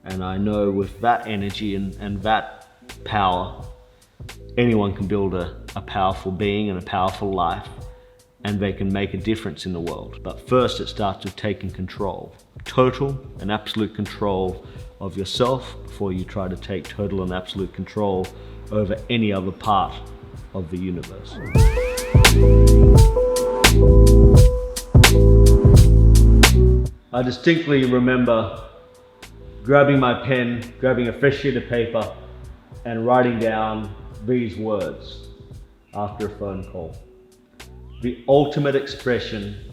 And I know with that energy and that power, anyone can build a powerful being and a powerful life, and they can make a difference in the world. But first it starts with taking control, total and absolute control of yourself before you try to take total and absolute control over any other part of the universe. I distinctly remember grabbing my pen, grabbing a fresh sheet of paper, and writing down these words after a phone call. The ultimate expression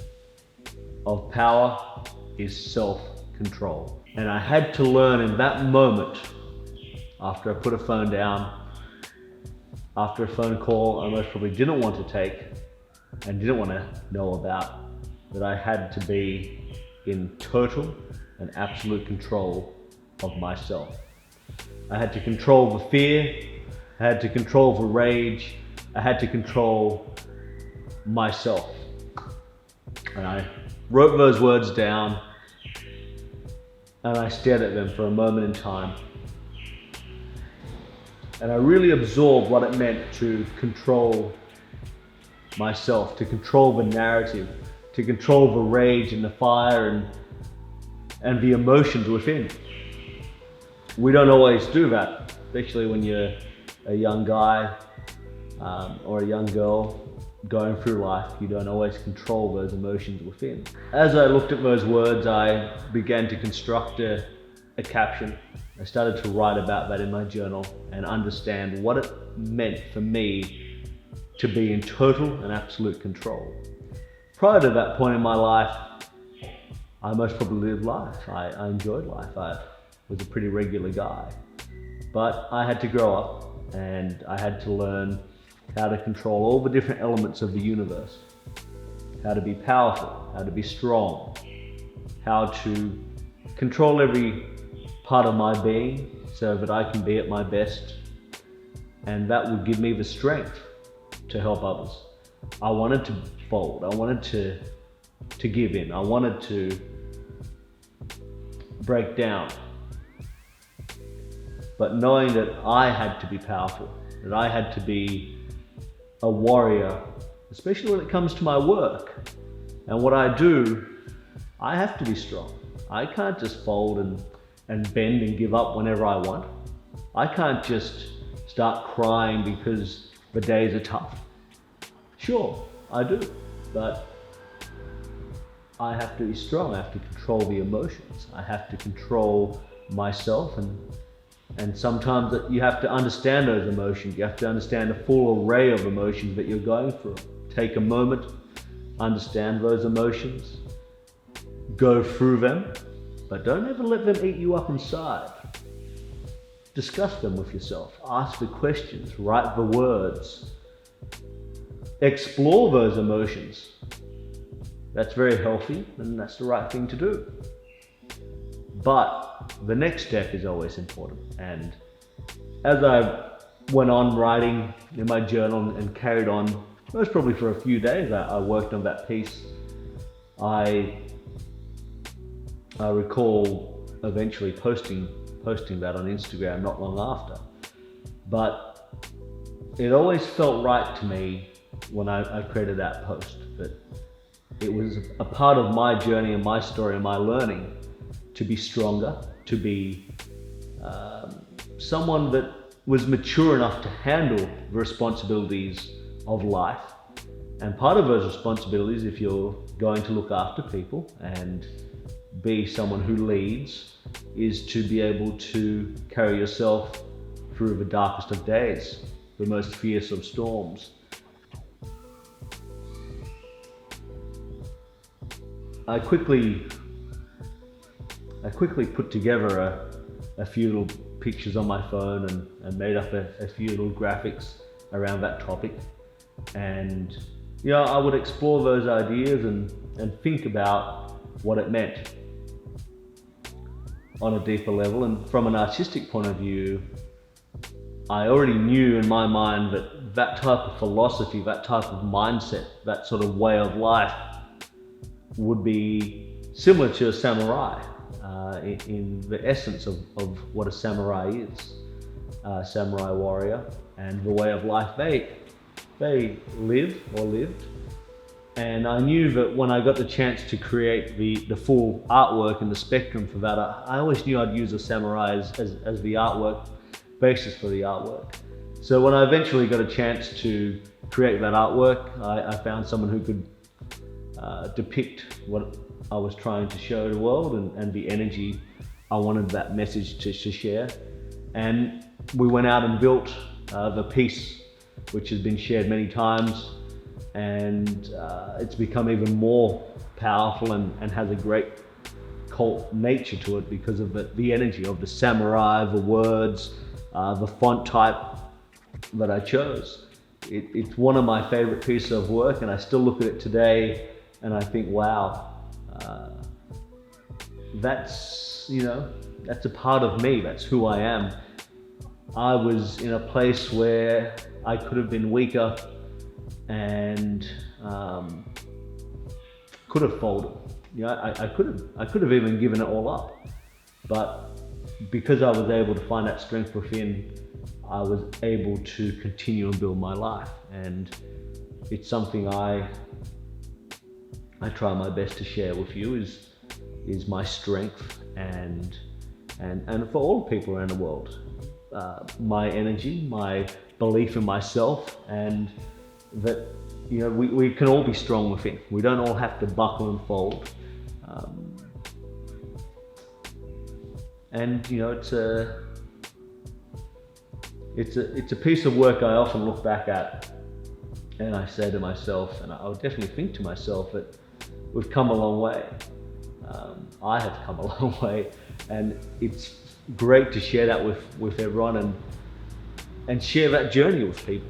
of power is self-control. And I had to learn in that moment, after I put a phone down, after a phone call I most probably didn't want to take and didn't want to know about, that I had to be in total and absolute control of myself. I had to control the fear, I had to control the rage, I had to control myself. And I wrote those words down and I stared at them for a moment in time. And I really absorbed what it meant to control myself, to control the narrative, to control the rage and the fire and the emotions within. We don't always do that, especially when you're a young guy or a young girl going through life. You don't always control those emotions within. As I looked at those words, I began to construct a caption. I started to write about that in my journal and understand what it meant for me to be in total and absolute control. Prior to that point in my life, I most probably lived life. I enjoyed life. I was a pretty regular guy. But I had to grow up and I had to learn how to control all the different elements of the universe. How to be powerful, how to be strong, how to control every part of my being so that I can be at my best, and that would give me the strength to help others. I wanted to fold, I wanted to give in, I wanted to break down. But knowing that I had to be powerful, that I had to be a warrior, especially when it comes to my work and what I do, I have to be strong. I can't just fold and bend and give up whenever I want. I can't just start crying because the days are tough. Sure, I do, but I have to be strong. I have to control the emotions. I have to control myself, and sometimes you have to understand those emotions. You have to understand the full array of emotions that you're going through. Take a moment, understand those emotions, go through them, but don't ever let them eat you up inside. Discuss them with yourself. Ask the questions, write the words, explore those emotions. That's very healthy and that's the right thing to do. But the next step is always important. And as I went on writing in my journal and carried on, most probably for a few days, I worked on that piece. I recall eventually posting that on Instagram not long after. But it always felt right to me when I created that post, that it was a part of my journey and my story and my learning to be stronger, to be someone that was mature enough to handle the responsibilities of life. And part of those responsibilities, if you're going to look after people and be someone who leads, is to be able to carry yourself through the darkest of days, the most fierce of storms. I quickly put together a few little pictures on my phone and made up a few little graphics around that topic. And I would explore those ideas and think about what it meant on a deeper level. And from an artistic point of view, I already knew in my mind that type of philosophy, that type of mindset, that sort of way of life would be similar to a samurai. in the essence of what a samurai is, a samurai warrior, and the way of life they live or lived. And I knew that when I got the chance to create the full artwork and the spectrum for that, I always knew I'd use a samurai as the artwork basis for the artwork. So when I eventually got a chance to create that artwork, I found someone who could depict what I was trying to show the world and the energy I wanted that message to share. And we went out and built the piece, which has been shared many times, and it's become even more powerful and has a great cult nature to it because of the energy of the samurai, the words, the font type that I chose. It's one of my favorite pieces of work, and I still look at it today and I think, wow, that's a part of me, that's who I am. I was in a place where I could have been weaker and could have folded. I could have even given it all up. But because I was able to find that strength within, I was able to continue and build my life. And it's something I try my best to share with you is my strength and for all people around the world. My energy, my belief in myself, and that we can all be strong within. We don't all have to buckle and fold. It's a piece of work I often look back at, and I say to myself, and I would definitely think to myself, that we've come a long way. I have come a long way, and it's great to share that with everyone and share that journey with people.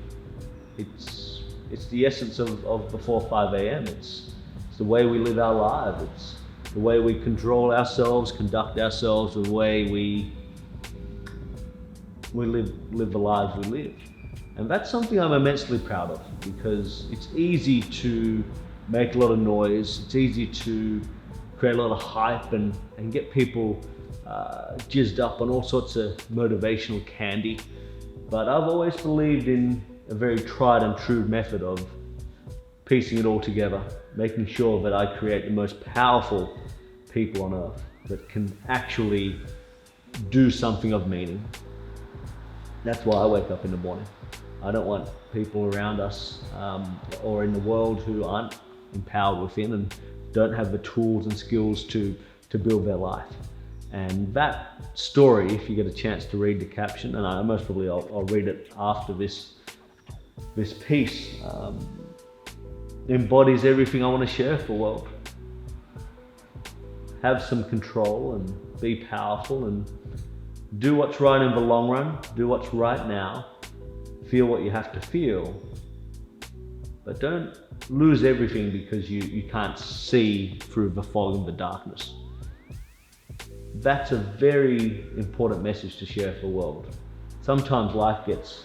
It's the essence of before 5 a.m. It's the way we live our lives. It's the way we control ourselves, conduct ourselves, the way we live the lives we live. And that's something I'm immensely proud of, because it's easy to make a lot of noise. It's easy to create a lot of hype and get people jizzed up on all sorts of motivational candy. But I've always believed in a very tried and true method of piecing it all together, making sure that I create the most powerful people on earth that can actually do something of meaning. That's why I wake up in the morning. I don't want people around us or in the world who aren't empowered within and don't have the tools and skills to build their life. And that story, if you get a chance to read the caption, and I most probably I'll read it after this piece, embodies everything I want to share for the world. Have some control and be powerful and do what's right in the long run. Do what's right now. Feel what you have to feel. But don't lose everything because you can't see through the fog and the darkness. That's a very important message to share for the world. Sometimes life gets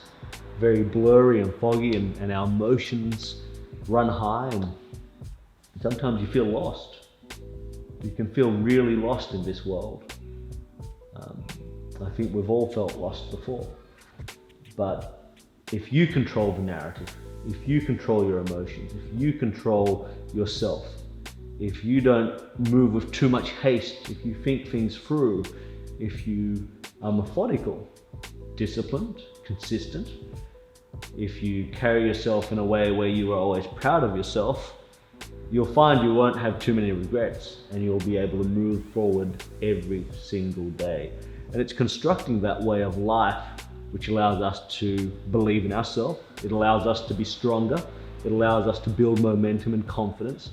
very blurry and foggy and our emotions run high, and sometimes you feel lost. You can feel really lost in this world. I think we've all felt lost before. But if you control the narrative, if you control your emotions, if you control yourself, if you don't move with too much haste, if you think things through, if you are methodical, disciplined, consistent, if you carry yourself in a way where you are always proud of yourself, you'll find you won't have too many regrets and you'll be able to move forward every single day. And it's constructing that way of life which allows us to believe in ourselves. It allows us to be stronger. It allows us to build momentum and confidence.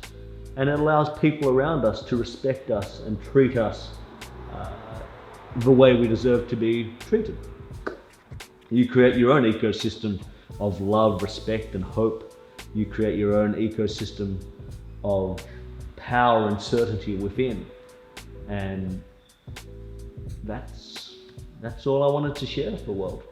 And it allows people around us to respect us and treat us the way we deserve to be treated. You create your own ecosystem of love, respect, and hope. You create your own ecosystem of power and certainty within. And that's all I wanted to share for the world.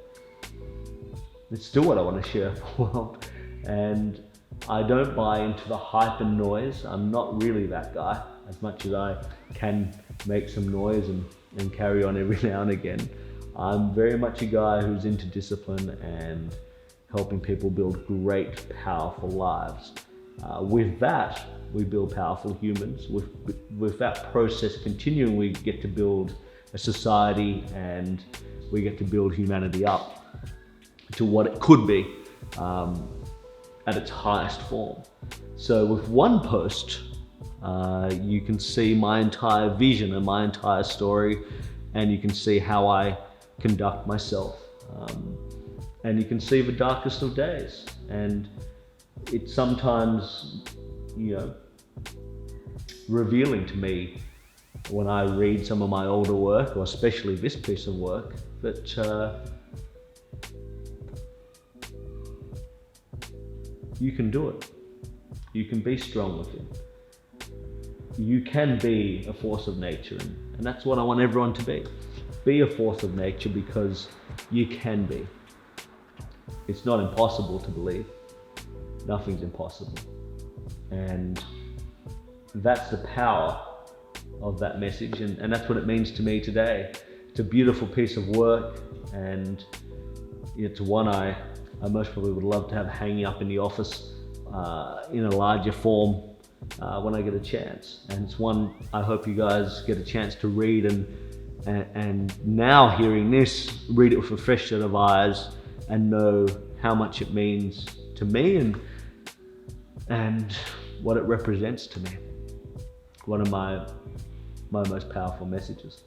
It's still what I want to share for the world. And I don't buy into the hype and noise. I'm not really that guy, as much as I can make some noise and carry on every now and again. I'm very much a guy who's into discipline and helping people build great, powerful lives. With that, we build powerful humans. With that process continuing, we get to build a society and we get to build humanity up to what it could be at its highest form. So with one post, you can see my entire vision and my entire story, and you can see how I conduct myself. And you can see the darkest of days. And it's sometimes, revealing to me when I read some of my older work, or especially this piece of work, that you can do it. You can be strong within. You can be a force of nature, and that's what I want everyone to be. Be a force of nature, because you can be. It's not impossible to believe. Nothing's impossible. And that's the power of that message, and that's what it means to me today. It's a beautiful piece of work, and it's one I most probably would love to have hanging up in the office in a larger form when I get a chance. And it's one I hope you guys get a chance to read, and now hearing this, read it with a fresh set of eyes and know how much it means to me and what it represents to me. One of my most powerful messages.